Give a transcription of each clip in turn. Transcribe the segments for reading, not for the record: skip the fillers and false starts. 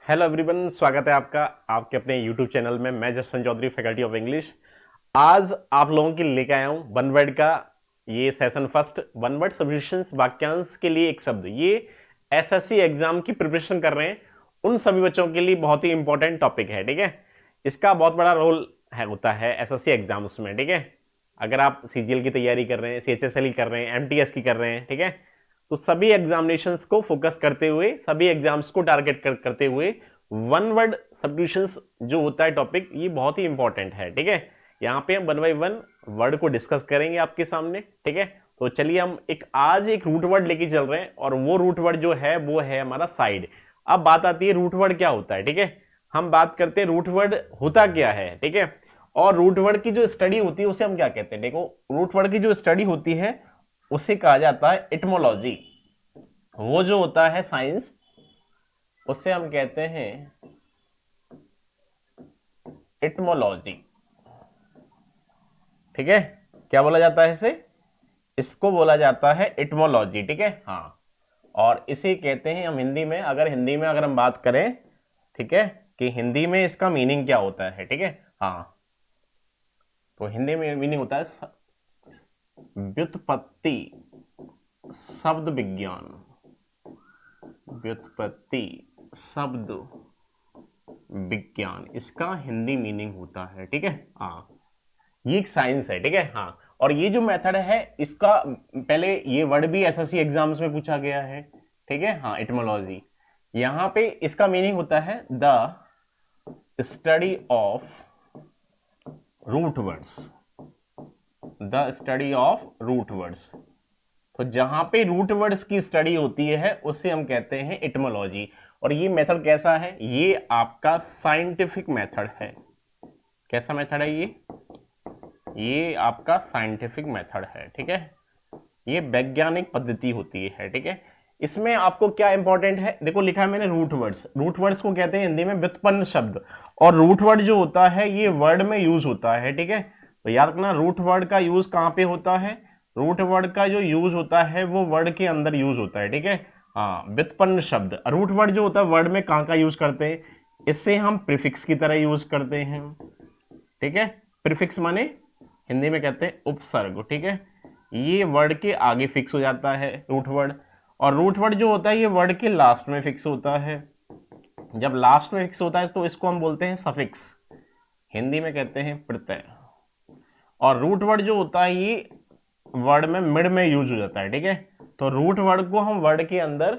Hello everyone, स्वागत है आपका आपके अपने यूट्यूब चैनल में। मैं Jaswant Chaudhary, faculty of English. आज आप लोगों के लिए लेके आया हूं वन वर्ड का ये session first. One word substitutions, वाक्यांश के लिए एक शब्द। ये एसएससी एग्जाम की प्रिपरेशन कर रहे हैं उन सभी बच्चों के लिए बहुत ही इंपॉर्टेंट टॉपिक है। ठीक है, इसका बहुत बड़ा रोल होता है एसएससी एग्जाम्स में। ठीक है, अगर आप सीजीएल की तैयारी कर रहे हैं, सीएचएसएल की कर रहे हैं, एमटीएस की कर रहे हैं, ठीक है, तो सभी एग्जामिनेशंस को फोकस करते हुए, सभी एग्जाम्स को टारगेट करते हुए वन वर्ड सब्स्टिट्यूशंस जो होता है टॉपिक, ये बहुत ही इंपॉर्टेंट है। ठीक है, यहाँ पे हम वन बाई वन वर्ड को डिस्कस करेंगे आपके सामने। ठीक है, तो चलिए हम आज एक रूट वर्ड लेके चल रहे हैं और वो रूट वर्ड जो है वो है हमारा साइड। अब बात आती है रूट वर्ड क्या होता है। ठीक है, हम बात करते हैं रूट वर्ड होता क्या है। ठीक है, और रूट वर्ड की जो स्टडी होती है उसे हम क्या कहते हैं। देखो, रूट वर्ड की जो स्टडी होती है उसे कहा जाता है एटमोलॉजी। वो जो होता है साइंस, उसे हम कहते हैं एटमोलॉजी। ठीक है, क्या बोला जाता है इसे? इसको बोला जाता है एटमोलॉजी। ठीक है, हाँ, और इसे कहते हैं हम हिंदी में, अगर हम बात करें, ठीक है, कि हिंदी में इसका मीनिंग क्या होता है। ठीक है, हाँ, तो हिंदी में मीनिंग होता है व्युत्पत्ति शब्द विज्ञान। व्युत्पत्ति शब्द विज्ञान, इसका हिंदी मीनिंग होता है। ठीक है, हाँ, ये एक साइंस है। ठीक है, हाँ, और ये जो मेथड है इसका पहले ये वर्ड भी एसएससी एग्जाम्स में पूछा गया है। ठीक है, हाँ, एटमोलॉजी, यहां पे इसका मीनिंग होता है the study of root words. The study of root words, तो जहां पे रूट वर्ड्स की स्टडी होती है उसे हम कहते हैं एटमोलॉजी। और ये मेथड कैसा है? ये आपका साइंटिफिक मेथड है। कैसा मेथड है ये आपका साइंटिफिक मेथड है। ठीक है, ये वैज्ञानिक पद्धति होती है। ठीक है, इसमें आपको क्या इंपॉर्टेंट है, देखो लिखा है मैंने रूट वर्ड्स। रूट वर्ड्स को कहते हैं हिंदी में व्युत्पन्न शब्द। और रूट वर्ड जो होता है ये वर्ड में यूज होता है। ठीक है, तो याद रखना रूट वर्ड का यूज कहां पे होता है। रूट वर्ड का जो यूज होता है वो वर्ड के अंदर यूज होता है। ठीक है, हाँ, व्युत्पन्न शब्द। रूट वर्ड जो होता है वर्ड में कहां का यूज करते हैं, इससे हम प्रीफिक्स की तरह यूज करते हैं। ठीक है, प्रीफिक्स माने हिंदी में कहते हैं उपसर्ग। ठीक है, ये वर्ड के आगे फिक्स हो जाता है रूट वर्ड। और रूट वर्ड जो होता है ये वर्ड के लास्ट में फिक्स होता है। जब लास्ट में फिक्स होता है तो इसको हम बोलते हैं सफिक्स, हिंदी में कहते हैं प्रत्यय। और रूट वर्ड जो होता है ये वर्ड में मिड में यूज हो जाता है। ठीक है, तो रूट वर्ड को हम वर्ड के अंदर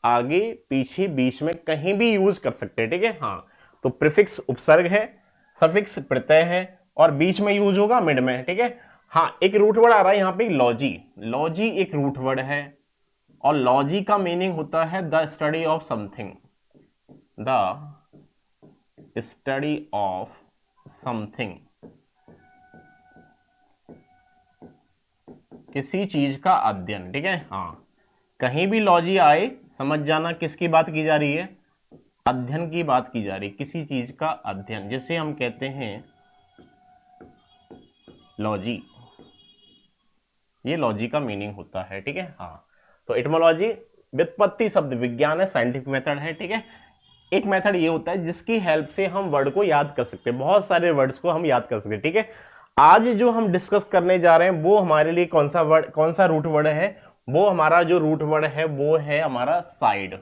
आगे पीछे बीच में कहीं भी यूज कर सकते हैं। ठीक है, हाँ, तो प्रीफिक्स उपसर्ग है, सफिक्स प्रत्यय है, और बीच में यूज होगा मिड में। ठीक है, हाँ, एक रूट वर्ड आ रहा है यहाँ पे लॉजी। लॉजी एक रूट वर्ड है और लॉजी का मीनिंग होता है the study of something. The study of something, किसी चीज का अध्ययन। ठीक है, हाँ, कहीं भी लॉजी आए समझ जाना किसकी बात की जा रही है, अध्ययन की बात की जा रही है, किसी चीज का अध्ययन, जिसे हम कहते हैं लॉजी। ये लॉजी का मीनिंग होता है। ठीक है, हाँ, तो एटमोलॉजी व्युत्पत्ति शब्द विज्ञान है, साइंटिफिक मेथड है। ठीक है, एक मेथड ये होता है जिसकी हेल्प से हम वर्ड को याद कर सकते हैं, बहुत सारे वर्ड्स को हम याद कर सकते हैं। ठीक है, आज जो हम डिस्कस करने जा रहे हैं वो हमारे लिए कौन सा रूट वर्ड है, वो हमारा जो रूट वर्ड है वो है हमारा साइड।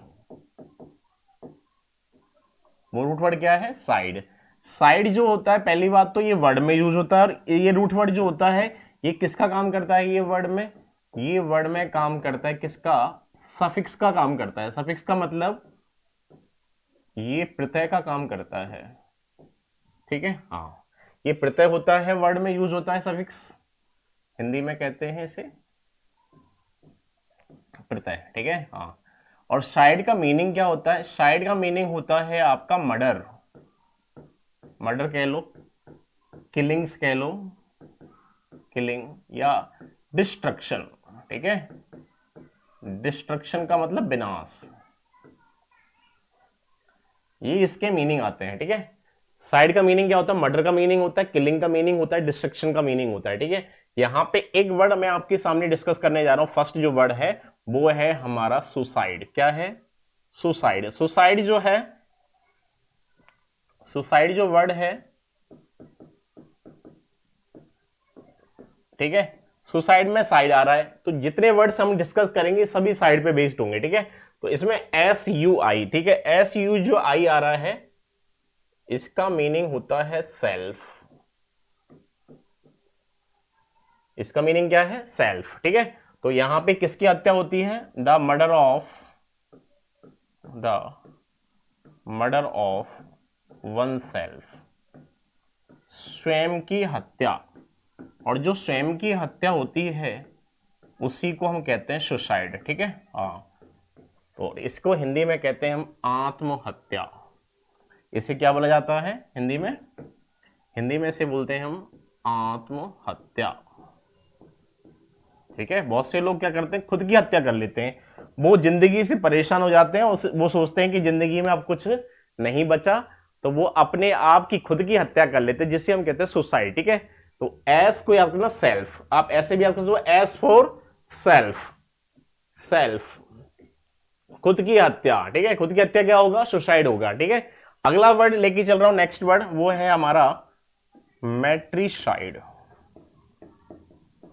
वो रूट वर्ड क्या है? साइड। साइड जो होता है, पहली बात तो ये वर्ड में यूज होता है, और ये रूट वर्ड जो होता है ये किसका काम करता है? ये वर्ड में काम करता है किसका? सफिक्स का काम करता है। सफिक्स का मतलब ये प्रत्यय का काम करता है। ठीक है, हाँ, ये प्रत्यय होता है, वर्ड में यूज होता है सफिक्स, हिंदी में कहते हैं इसे प्रत्यय। ठीक है, हाँ, और साइड का मीनिंग क्या होता है? साइड का मीनिंग होता है आपका मर्डर। मर्डर कह लो, किलिंग्स कह लो, किलिंग, या डिस्ट्रक्शन। ठीक है, डिस्ट्रक्शन का मतलब विनाश, ये इसके मीनिंग आते हैं। ठीक है, साइड का मीनिंग क्या होता है? मर्डर का मीनिंग होता है, किलिंग का मीनिंग होता है, डिस्ट्रक्शन का मीनिंग होता है। ठीक है, यहां पे एक वर्ड मैं आपके सामने डिस्कस करने जा रहा हूं। फर्स्ट जो वर्ड है वो है हमारा सुसाइड। क्या है? सुसाइड। सुसाइड जो है सुसाइड जो वर्ड है, ठीक है, सुसाइड में साइड आ रहा है, तो जितने वर्ड्स हम डिस्कस करेंगे सभी साइड पे बेस्ड होंगे, ठीक है। तो इसमें एस यू आई, ठीक है, एस यू जो आई आ रहा है इसका मीनिंग होता है सेल्फ। इसका मीनिंग क्या है? सेल्फ, ठीक है। तो यहां पे किसकी हत्या होती है? The murder of one self, स्वयं की हत्या। और जो स्वयं की हत्या होती है उसी को हम कहते हैं सुसाइड, ठीक है। हाँ, तो इसको हिंदी में कहते हैं हम आत्महत्या। इसे क्या बोला जाता है हिंदी में? हिंदी में इसे बोलते हैं हम आत्महत्या, ठीक है। बहुत से लोग क्या करते हैं, खुद की हत्या कर लेते हैं। वो जिंदगी से परेशान हो जाते हैं, वो सोचते हैं कि जिंदगी में अब कुछ नहीं बचा, तो वो अपने आप की खुद की हत्या कर लेते हैं, जिसे हम कहते हैं सुसाइड, ठीक है। तो एस को याद करना सेल्फ, आप ऐसे भी याद कर सकते हो, एस फॉर सेल्फ, सेल्फ, खुद की हत्या, ठीक है। खुद की हत्या क्या होगा? सुसाइड होगा, ठीक है। अगला वर्ड लेके चल रहा हूं, नेक्स्ट वर्ड वो है हमारा मैट्रिसाइड,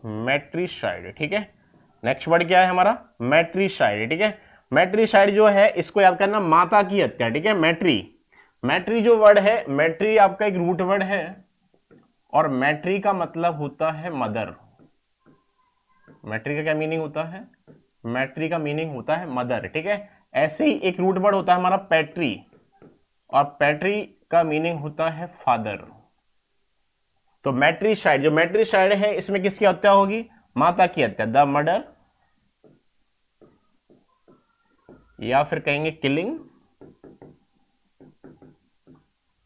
मैट्रिसाइड, ठीक है। नेक्स्ट वर्ड क्या है हमारा? मैट्रिसाइड, ठीक है। मैट्रिसाइड जो है इसको याद करना, माता की हत्या, ठीक है। मैट्री, मैट्री जो वर्ड है, मैट्री आपका एक रूट वर्ड है, और मैट्री का मतलब होता है मदर। मैट्री का क्या मीनिंग होता है? मैट्री का मीनिंग होता है मदर, ठीक है। ऐसे ही एक रूट वर्ड होता है हमारा पैट्री, और पैट्री का मीनिंग होता है फादर। तो मैट्रिसाइड, जो मैट्रिसाइड है इसमें किसकी हत्या होगी? माता की हत्या, द मर्डर, या फिर कहेंगे किलिंग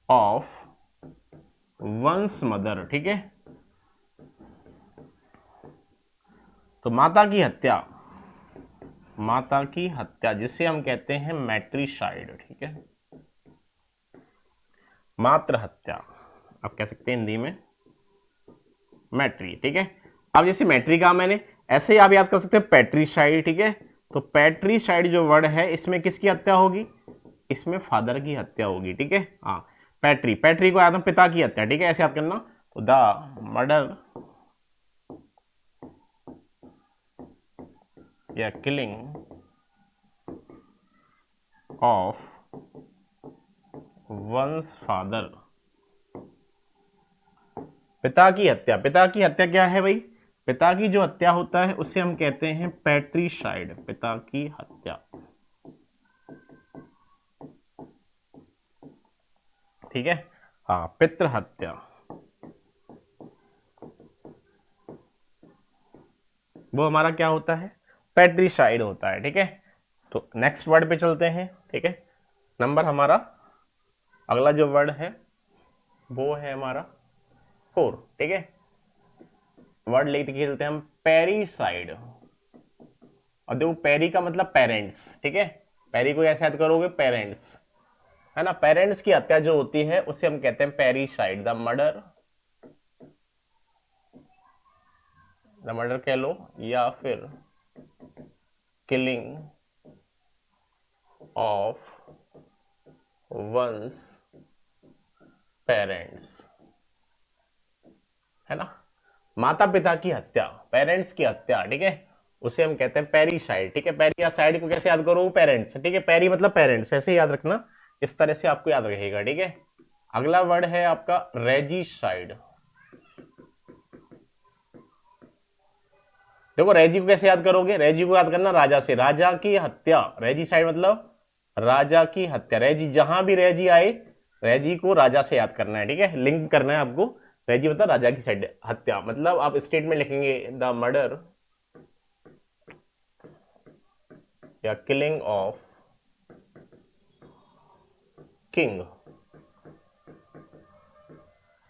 ऑफ वंस मदर, ठीक है। तो माता की हत्या, माता की हत्या जिसे हम कहते हैं मैट्रिसाइड, ठीक है, मातृ हत्या आप कह सकते हैं हिंदी में मैट्री, ठीक है। अब जैसे मैट्री का मैंने, ऐसे ही आप याद कर सकते हैं पैट्रिसाइड, ठीक है। तो पैट्रिसाइड जो वर्ड है इसमें किसकी हत्या होगी? इसमें फादर की हत्या होगी, ठीक है। हाँ, पैट्री, पैट्री को याद, पिता की हत्या, ठीक है, ऐसे याद करना। तो द मर्डर या किलिंग ऑफ वंस फादर, पिता की हत्या। पिता की हत्या क्या है भाई? पिता की जो हत्या होता है उसे हम कहते हैं पैट्रिसाइड, पिता की हत्या, ठीक है। हाँ, पितृ हत्या, वो हमारा क्या होता है? पैट्रिसाइड होता है, ठीक है। तो नेक्स्ट वर्ड पे चलते हैं, ठीक है। नंबर हमारा अगला जो वर्ड है वो है हमारा 4, ठीक है। वर्ड लेके चलते हैं हम पेरिसाइड। और देखो, पेरी का मतलब पेरेंट्स, ठीक है। पेरी को ऐसे याद करोगे? पेरेंट्स, है ना। पेरेंट्स की हत्या जो होती है उसे हम कहते हैं पेरिसाइड, द मर्डर कह लो, या फिर किलिंग ऑफ वंस पेरेंट्स, है ना। माता पिता की हत्या, पेरेंट्स की हत्या, ठीक है, उसे हम कहते हैं पेरिसाइड, ठीक है। पेरी या साइड को कैसे याद करो? पेरेंट्स, ठीक है। पेरी मतलब पेरेंट्स, ऐसे याद रखना, इस तरह से आपको याद रहेगा, ठीक है। अगला वर्ड है आपका रेजिसाइड। देखो, रेजी को कैसे याद करोगे? रेजी को याद करना राजा से, राजा की हत्या, रेजिसाइड मतलब राजा की हत्या। रेजी, जहां भी रेजी आए, रेजी को राजा से याद करना है, ठीक है, लिंक करना है आपको। रेजी मतलब राजा की साइड, हत्या मतलब आप स्टेटमेंट लिखेंगे द मर्डर या किलिंग ऑफ किंग।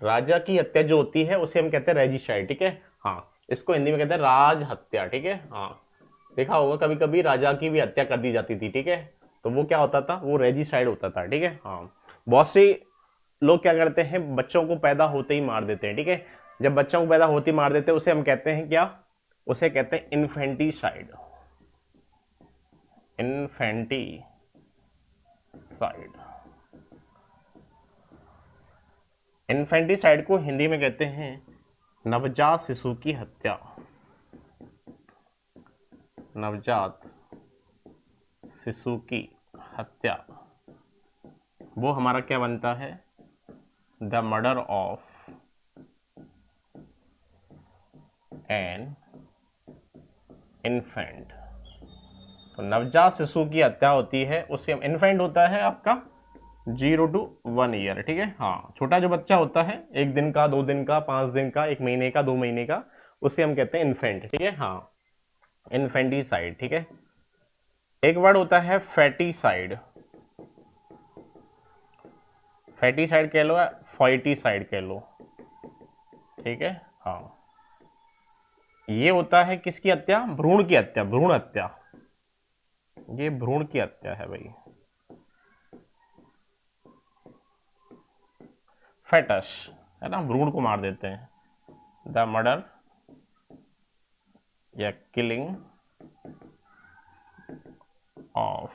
राजा की हत्या जो होती है उसे हम कहते हैं रेजिसाइड, ठीक है। हाँ, इसको हिंदी में कहते हैं राज हत्या, ठीक है। हाँ, देखा होगा कभी कभी राजा की भी हत्या कर दी जाती थी, ठीक है, तो वो क्या होता था? वो रेजिसाइड होता था, ठीक है। हाँ, बहुत से लोग क्या करते हैं, बच्चों को पैदा होते ही मार देते हैं, ठीक है। जब बच्चों को पैदा होते ही मार देते हैं उसे हम कहते हैं क्या? उसे कहते हैं इन्फेंटिसाइड, इन्फेंटिसाइड, इन्फेंटिसाइड को हिंदी में कहते हैं नवजात शिशु की हत्या। नवजात शिशु की हत्या, वो हमारा क्या बनता है? The murder of an infant. तो नवजात शिशु की हत्या होती है, उससे हम, इन्फेंट होता है आपका 0 to 1 ईयर, ठीक है। हाँ, छोटा जो बच्चा होता है, 1 दिन का, 2 दिन का, 5 दिन का, 1 महीने का, 2 महीने का, उसे हम कहते हैं इन्फेंट, ठीक है। हाँ, इन्फेंटिसाइड, ठीक है। एक वर्ड होता है फैटीसाइड। फैटीसाइड कह लो या फॉइटीसाइड कह लो, ठीक है। हाँ, ये होता है किसकी हत्या? भ्रूण की हत्या, भ्रूण हत्या। ये भ्रूण की हत्या है भाई। फेटस है ना, भ्रूण को मार देते हैं। द मर्डर या किलिंग ऑफ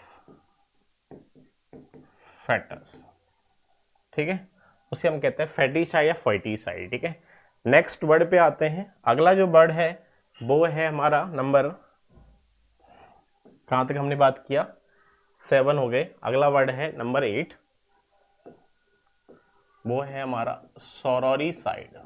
फेटस, ठीक है। उसे हम कहते हैं फैटीसाइड या फॉइटीसाइड, ठीक है। नेक्स्ट वर्ड पे आते हैं। अगला जो वर्ड है वो है हमारा नंबर, कहां तक हमने बात किया? 7 हो गए। अगला वर्ड है नंबर 8, वो है हमारा सोरोरिसाइड।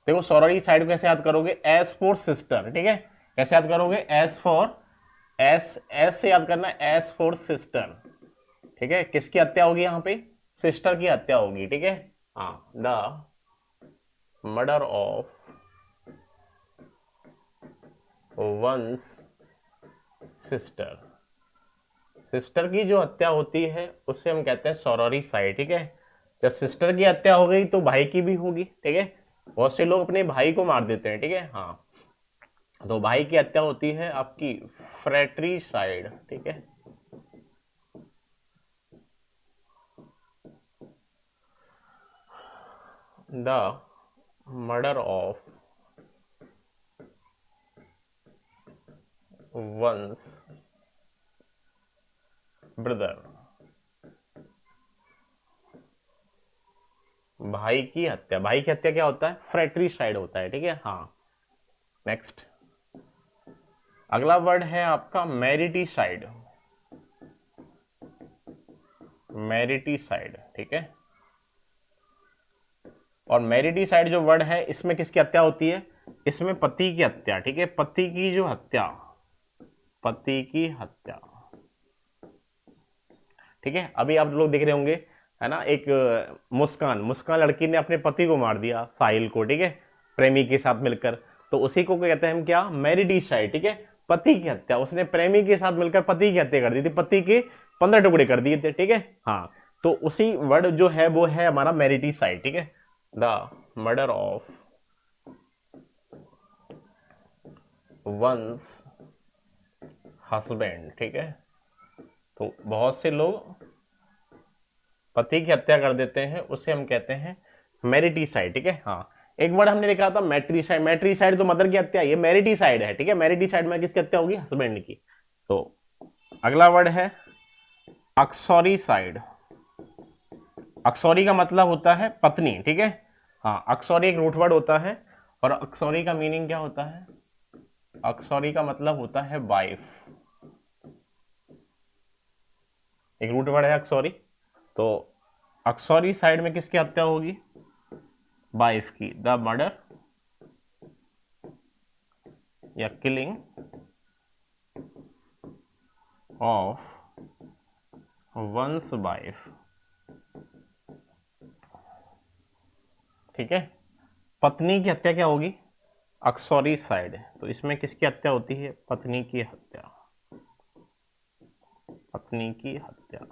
देखो सोरोरिसाइड को कैसे याद करोगे? एस फॉर सिस्टर, ठीक है। कैसे याद करोगे? एस फॉर, एस एस से याद करना, एस फॉर सिस्टर, ठीक है। किसकी हत्या होगी यहाँ पे? सिस्टर की हत्या होगी, ठीक है। हाँ, the murder of one's sister. Sister की जो हत्या होती है उससे हम कहते हैं सोरोरिसाइड, ठीक है। जब सिस्टर की हत्या हो गई तो भाई की भी होगी, ठीक है। बहुत से लोग अपने भाई को मार देते हैं, ठीक है। हाँ, तो भाई की हत्या होती है आपकी फ्रेट्रीसाइड, ठीक है। The murder of one's brother. भाई की हत्या, भाई की हत्या क्या होता है? फ्रेट्रीसाइड होता है, ठीक है। हाँ, नेक्स्ट अगला वर्ड है आपका मैरिटीसाइड। मैरिटीसाइड, ठीक है। और मैरिटीसाइड जो वर्ड है, इसमें किसकी हत्या होती है? इसमें पति की हत्या, ठीक है। पति की जो हत्या, पति की हत्या, ठीक है। अभी आप लोग देख रहे होंगे, है ना, एक मुस्कान, मुस्कान लड़की ने अपने पति को मार दिया, साहिल को, ठीक है, प्रेमी के साथ मिलकर। तो उसी को कहते हैं हम क्या? मैरिटीसाइड, ठीक है। पति की हत्या, उसने प्रेमी के साथ मिलकर पति की हत्या कर दी थी, पति के 15 टुकड़े कर दिए थे, ठीक है। हाँ, तो उसी वर्ड जो है वो है हमारा मैरिटीसाइड, ठीक है। The murder of one's husband, ठीक है। तो बहुत से लोग पति की हत्या कर देते हैं, उसे हम कहते हैं मैरिटीसाइड, ठीक है। हाँ, एक वर्ड हमने लिखा था मैट्रीसाइड। मैट्रीसाइड तो मदर की हत्या, ये मैरिटीसाइड है, ठीक है। मैरिटीसाइड में किसकी हत्या होगी? हस्बैंड की। तो अगला वर्ड है अक्सोरीसाइड। अक्सोरी का मतलब होता है पत्नी, ठीक है। हाँ, अक्सोरी एक रूट वर्ड होता है, और अक्सोरी का मीनिंग क्या होता है? अक्सोरी का मतलब होता है वाइफ। एक रूट वर्ड है अक्सोरी। तो अक्सोरी साइड में किसकी हत्या होगी? वाइफ की। द मर्डर या किलिंग ऑफ वंस वाइफ, ठीक है। पत्नी की हत्या क्या होगी? अक्सोरी साइड। तो इसमें किसकी हत्या होती है? पत्नी की हत्या, पत्नी की हत्या,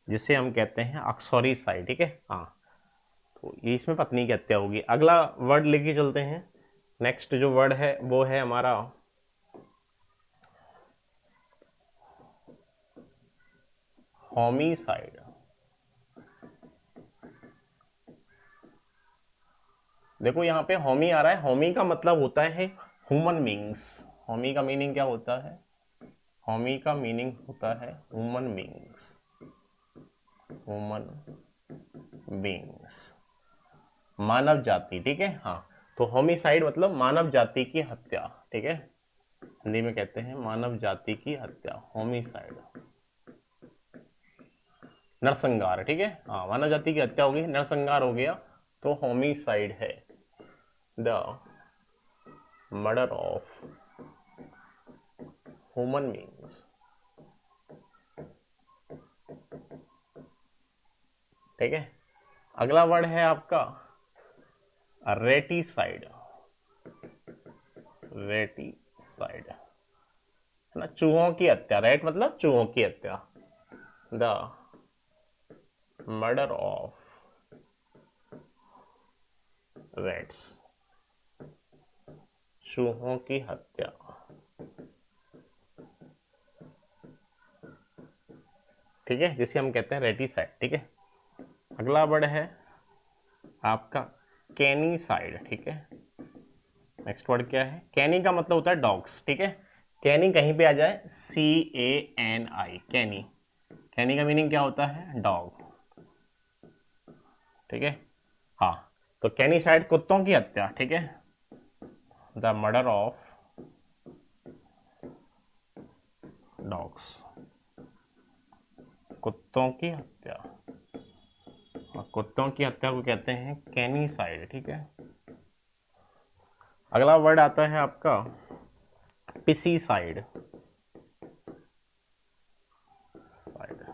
जिसे हम कहते हैं अक्सोरी साइड, ठीक है। हाँ, तो ये इसमें पत्नी की हत्या होगी। अगला वर्ड लेके चलते हैं। नेक्स्ट जो वर्ड है वो है हमारा होमिसाइड। देखो यहाँ पे होमी आ रहा है, होमी का मतलब होता है ह्यूमन बींग्स। होमी का मीनिंग क्या होता है? होमी का मीनिंग होता है ह्यूमन बींग्स, ह्यूमन बींग्स, मानव जाति, ठीक है। हाँ, तो होमिसाइड मतलब मानव जाति की हत्या, ठीक है, हिंदी में कहते हैं मानव जाति की हत्या, होमिसाइड, नरसंहार, ठीक है। हाँ, मानव जाति की हत्या हो गई, नरसंहार हो गया, तो होमिसाइड है the murder of human beings, ठीक है। अगला वर्ड है आपका रेटिसाइड, रेटिसाइड है ना, चूहों की हत्या, रेट मतलब चूहों की हत्या, द मर्डर ऑफ रेट्स, चूहों की हत्या, ठीक है, जिसे हम कहते हैं रेटिसाइड, ठीक है। अगला वर्ड है आपका कैनीसाइड, ठीक है। नेक्स्ट वर्ड क्या है, कैनी का मतलब होता है डॉग्स, ठीक है। कैनी कहीं पे आ जाए, CANI, कैनी, कैनी का मीनिंग क्या होता है, डॉग, ठीक है। हाँ, तो कैनीसाइड कुत्तों की हत्या, ठीक है, द मर्डर ऑफ डॉग्स, कुत्तों की हत्या, कुत्तों की हत्या को कहते हैं कैनीसाइड, ठीक है। अगला वर्ड आता है आपका पिसीसाइड, साइड,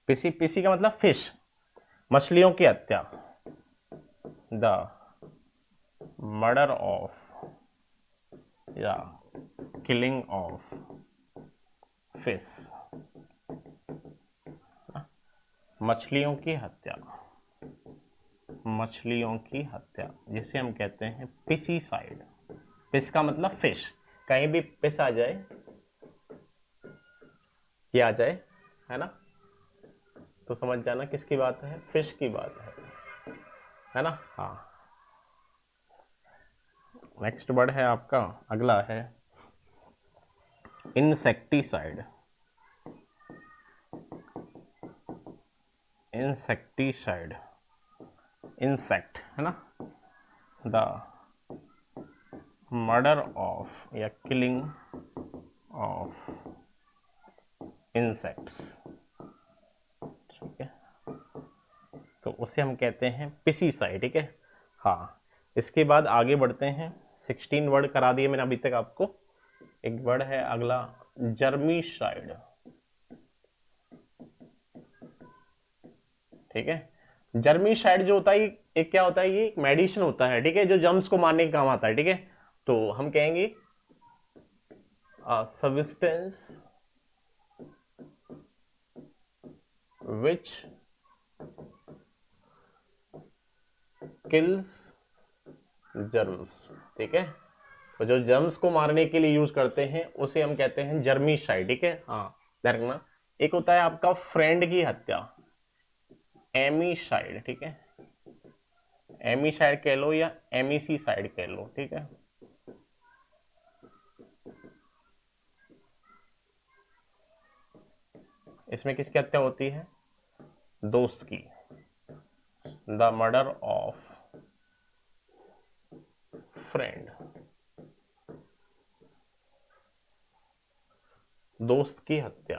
पिसी, पिसी का मतलब फिश, मछलियों की हत्या, द मर्डर ऑफ या किलिंग ऑफ फिश, मछलियों की हत्या, मछलियों की हत्या, जिसे हम कहते हैं पिसीसाइड। पिस का मतलब फिश, कहीं भी पिस आ जाए, ये आ जाए, है ना, तो समझ जाना किसकी बात है, फिश की बात है ना। हाँ, नेक्स्ट वर्ड है आपका, अगला है इंसेक्टिसाइड, इंसेक्टिसाइड, इंसेक्ट है ना, द मर्डर ऑफ या किलिंग ऑफ इंसेक्ट्स, ठीक है, तो उसे हम कहते हैं पिसीसाइड, ठीक है। हाँ, इसके बाद आगे बढ़ते हैं, 16 वर्ड करा दिए मैंने अभी तक आपको। एक वर्ड है अगला जर्मीसाइड, ठीक है। जर्मीसाइड जो होता है, एक क्या होता है, ये एक मेडिसिन होता है, ठीक है, जो जर्म्स को मारने के काम आता है, ठीक है। तो हम कहेंगे सब्सटेंस विच किल्स जर्म्स, ठीक है। तो जो जर्म्स को मारने के लिए यूज करते हैं उसे हम कहते हैं जर्मीसाइड, ठीक है। हाँ, ध्यान रखना। एक होता है आपका फ्रेंड की हत्या, एमीसाइड, ठीक है, एमीसाइड कह लो या एमिसीसाइड कह लो, ठीक है। इसमें किसकी हत्या होती है, दोस्त की, द मर्डर ऑफ फ्रेंड, दोस्त की हत्या,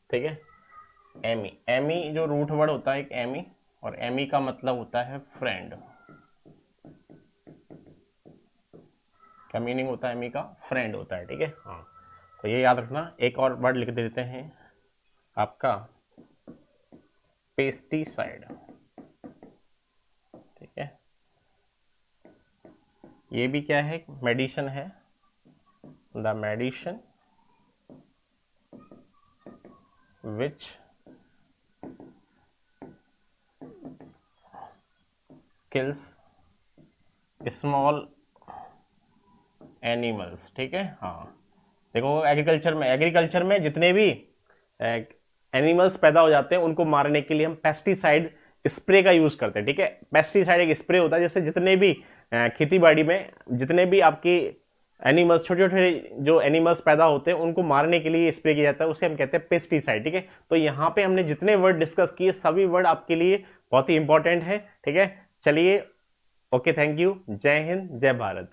ठीक है। एमी, एमी जो रूट वर्ड होता है एक एमी, और एमी का मतलब होता है फ्रेंड, क्या मीनिंग होता है एमी का, फ्रेंड होता है, ठीक है। हाँ, तो ये याद रखना। एक और वर्ड लिख देते हैं आपका पेस्टिसाइड, ठीक है। ये भी क्या है, मेडिसिन है, the medicine which kills small animals, ठीक है। हाँ, देखो एग्रीकल्चर में जितने भी एनिमल्स पैदा हो जाते हैं उनको मारने के लिए हम पेस्टिसाइड स्प्रे का यूज करते हैं, ठीक है। पेस्टिसाइड एक स्प्रे होता है, जैसे जितने भी खेती बाड़ी में जितने भी आपकी एनिमल्स, छोटे छोटे जो एनिमल्स पैदा होते हैं उनको मारने के लिए स्प्रे किया जाता है, उसे हम कहते हैं पेस्टिसाइड, ठीक है। तो यहाँ पे हमने जितने वर्ड डिस्कस किए सभी वर्ड आपके लिए बहुत ही इंपॉर्टेंट है, ठीक है। चलिए, ओके, थैंक यू, जय हिंद, जय भारत।